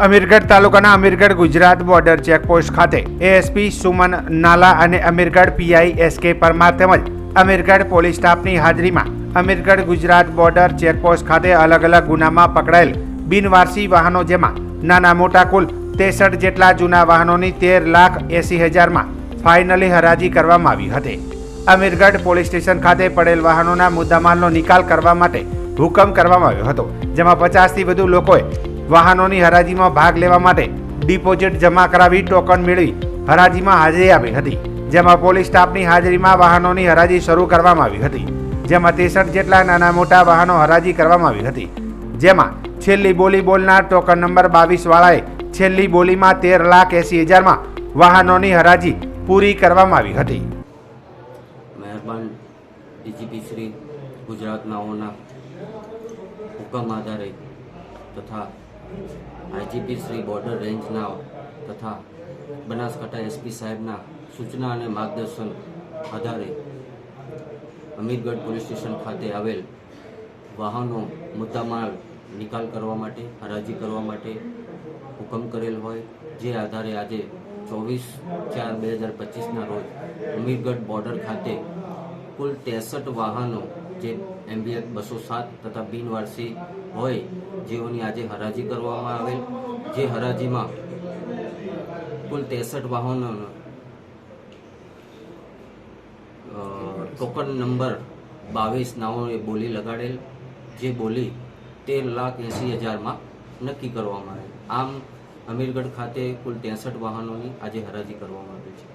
અમીરગઢ તાલુકાના Amirgadh Gujarat border checkpost ખાતે ASP Suman નાલા અને અમીરગઢ પીઆઈ એસકે પરમાર તેમજ અમીરગઢ પોલીસ સ્ટાફની હાજરીમાં અમીરગઢ ગુજરાત બોર્ડર ચેકપોસ્ટ ખાતે અલગ અલગ ગુનામાં પકડાયેલ બિનવારસી વાહનો જેમાં નાના મોટા કુલ 63 જેટલા જૂના વાહનોની 13,80,000માં ફાઇનલી હરાજી કરવામાં આવી હતી। અમીરગઢ પોલીસ સ્ટેશન ખાતે પડેલ વાહનોના મુદ્દામાલનો નિકાલ કરવા માટે હુકમ કરવામાં આવ્યો હતો, જેમાં 50થી વધુ લોકોએ વાહનોની હરાજીમાં ભાગ લેવા માટે ડિપોઝિટ જમા કરાવી ટોકન મેળવી હરાજીમાં હાજરી આપી હતી, જેમાં પોલીસ સ્ટાફની હાજરીમાં વાહનોની હરાજી શરૂ કરવામાં આવી હતી, જેમાં 63 જેટલા નાના મોટા વાહનો હરાજી કરવામાં આવી હતી, જેમાં છેલ્લી બોલી બોલનાર ટોકન નંબર 22 વાળાએ છેલ્લી બોલીમાં 13,80,000માં વાહનોની હરાજી પૂરી કરવામાં આવી હતી। મહેરબાન ડીજીપી શ્રી ગુજરાતનાઓના હુકમ આધારે તથા આઈજીપી શ્રી બોર્ડર રેન્જના તથા બનાસકાંઠા એસપી સાહેબના સૂચના અને માર્ગદર્શન આધારે અમીરગઢ પોલીસ સ્ટેશન ખાતે આવેલ વાહનો મુદ્દામાલ નિકાલ કરવા માટે હરાજી કરવા માટે હુકમ કરેલ હોય, જે આધારે આજે 24/4/2025ના રોજ અમીરગઢ બોર્ડર ખાતે કુલ 63 વાહનો જે MBX 207 તથા બિનવારસી હોય જેઓની આજે હરાજી કરવામાં આવેલ, જે હરાજીમાં કુલ 63 વાહનોનો ટોકન નંબર 22 નાઓએ બોલી લગાડેલ, જે બોલી 13,80,000માં નક્કી કરવામાં આવેલ। આમ અમીરગઢ ખાતે કુલ 63 વાહનોની આજે હરાજી કરવામાં આવી છે।